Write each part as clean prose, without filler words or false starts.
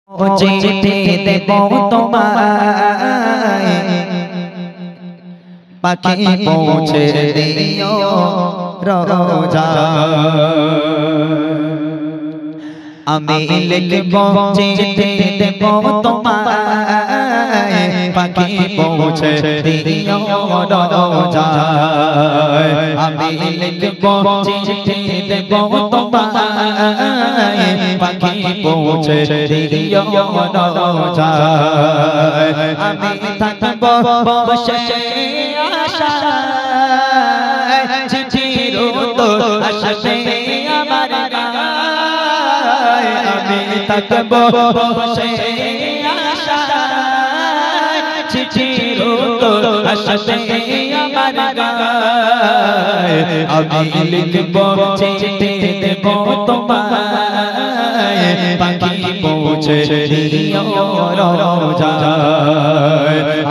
চিঠি দেব তোমায় পাখি পৌঁছে দিও রোজা আমি লিখব চিঠি দেব তোমায় পাখি পৌঁছে দিও রোজা আমি লিখব চিঠি দেব তোমায় পাখি পৌঁছে দিও রোজা আমি থাকব বসে আশায় চিঠির উত্তর আসবে আমার গায়ে আমি থাকব বসে আশায় চিঠির উত্তর আসবে আমার গায়ে আমি লিখব চিঠি দেব তোমায় পাখি পৌঁছে দিও রোজা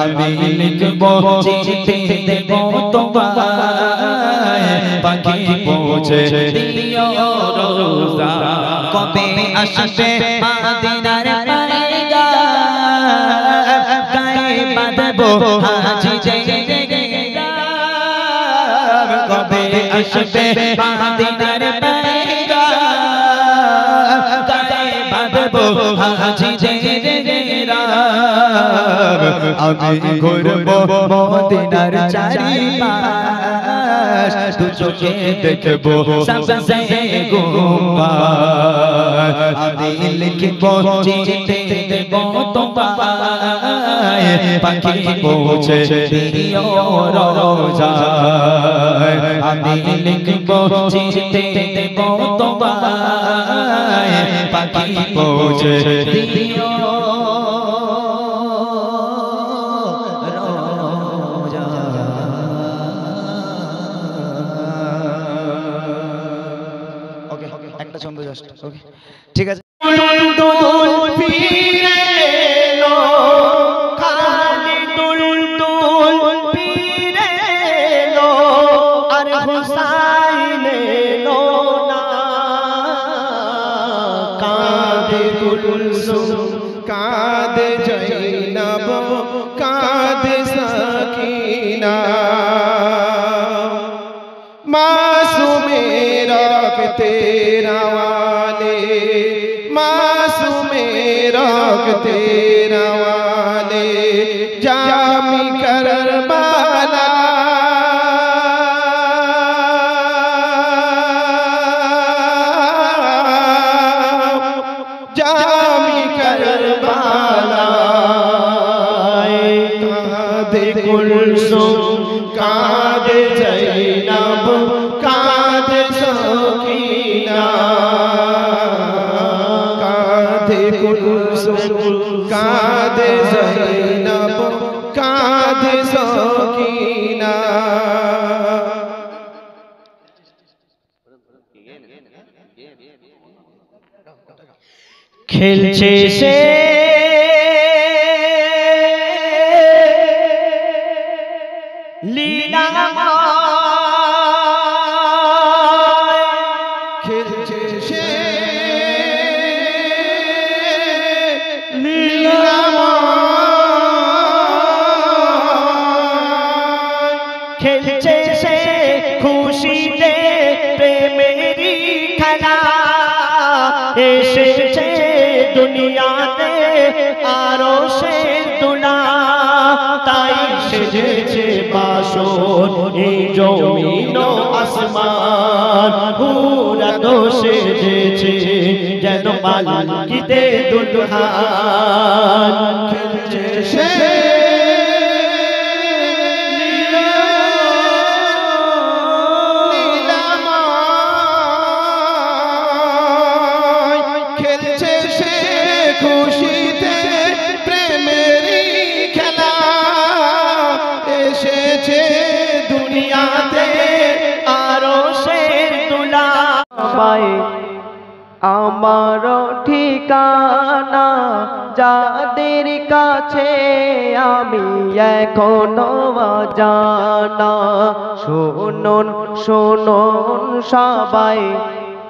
আমি লিখব চিঠি দেব তোমায় পাখি পৌঁছে দিও রোজা কবে আসবে মদিনার পায়গা গায়ে বাঁধবো হাজি জয়গা কবে আসবে মদিনার পায়গা গায়ে বাঁধবো হাজি জয়গা আমি ঘুরবো মদিনার চারিপাশ দু চোখে দেখবো সবসে গুম্বাদ আমি লিখবো চিঠি দেব তোমায় পাখি পৌঁছে দিও রোজা আমি লিখবো চিঠি দেব তোমায় পাখি পৌঁছে দিও ঠিক আছে ফিরে এলো খালি দুলদুল ফিরে এলো আর হুসাইন এলো না কাঁদে কুলসুম কাঁদে জয়নব কাঁদে সাকিনা মাসুমেরা তেরা तेरा वाले जामी करबला जामी करबला कादे कुलसुम कादे जैनब कादे सकीना कादे ज़ैनब कादे सकीना खेलছে সে লীলা খেলছে সে খেলছে সে খুশিতে প্রেমেরই খেলা এসেছে দুনিয়াতে আরো সে দুলা তাই সেজেছে বাসর এই জমিন আসমান পুরা তো সেজেছে যেন পালকিতে দুলহান খেলছে সে খুশিতে প্রেমেরই খেলা এসেছে দুনিয়াতে আরো সে দুলা পাই আমার ঠিকানা যাদের কাছে আমি এখনো অজানা শুনুন শুনুন সবাই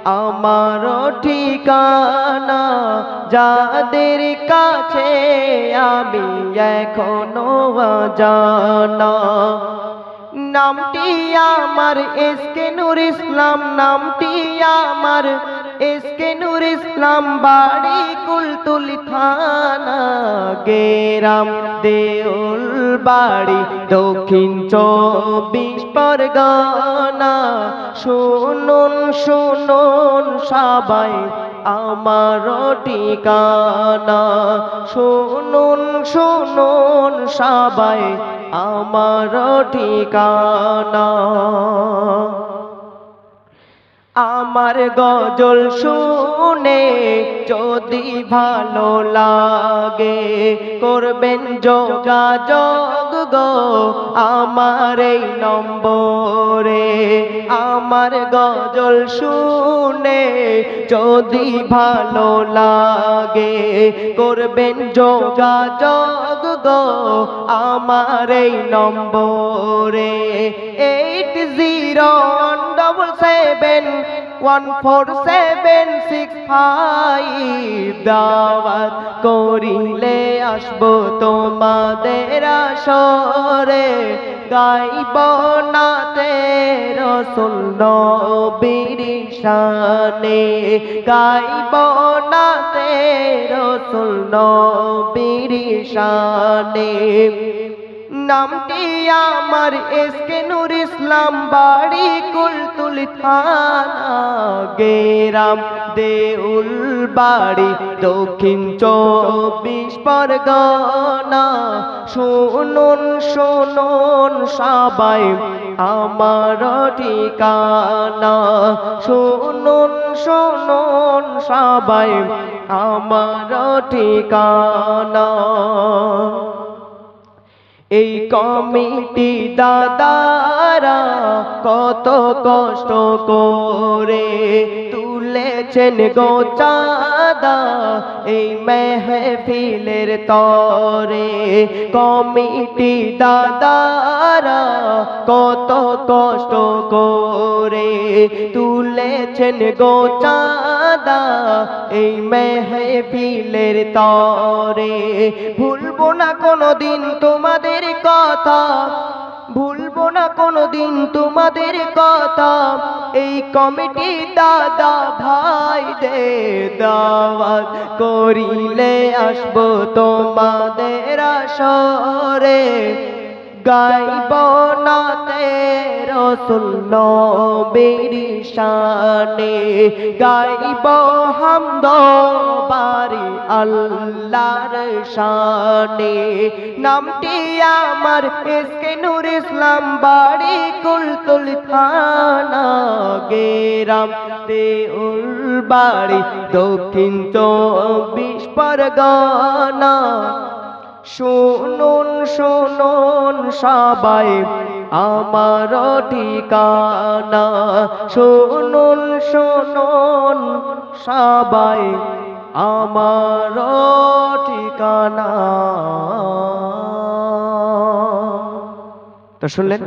আমার ঠিকানা, যাদের কাছে আমি এখনো অজানা। নামটি আমার এসকে নূর ইসলাম, নামটি আমার এসকে নূর ইসলাম, বাড়ি কুলতলি থানা, গেরাম দেউল বাড়ি, দক্ষিণ 24 পরগনা। শুনুন শুনুন সবাই আমার ঠিকানা, শুনুন শুনুন সবাই আমার ঠিকানা। আমার গজল শুনে যদি ভালো লাগে, করবেন যোগাযোগ গো আমার এই নম্বরে। আমার গজল শুনে যদি ভালো লাগে, করবেন যোগাযোগ গো আমার এই নম্বরে। 8017714765 দাওয়াত করিলে আসবো তোমাদের আসরে। গাইব নাতে রাসূল নবীর শানে, গাইব নাতে রাসূল নবীর শানে। নামটি আমার এসকে নূর ইসলাম, বাড়ি কুলতলি থানা, গেরাম দেউল বাড়ি, দক্ষিণ 24 পরগনা। শুনুন শুনুন সবাই আমার ঠিকানা, শুনুন শুনুন সবাই আমার ঠিকানা। এই কমিটি দাদারা কত কষ্ট করে তুলেছেন গো চাঁদা এই মেহফিলের তরে। কমিটি দাদারা কত কষ্ট করে তুলেছেন গো চাঁদা এই মেহফিলের তরে। ভুলবো না কোনোদিন তোমাদের কথা, ভুলবো না কোনোদিন তোমাদের কথা। এই কমিটি দাদা ভাইদের দাওয়াত করিলে আসবো তোমাদের আসরে। গাইব নাতে রাসূল নবীর শানে, গাইব হামদ বারি আল্লাহর শানে। নামটি আমার এসকে নূর ইসলাম, বাড়ি কুলতলি থানা, গেরাম দেউল বাড়ি, দক্ষিণ 24 পরগনা। শুনুন শুনুন সবাই আমার ঠিকানা, শুনুন শুনুন সবাই আমার ঠিকানা। তো শুনলেন?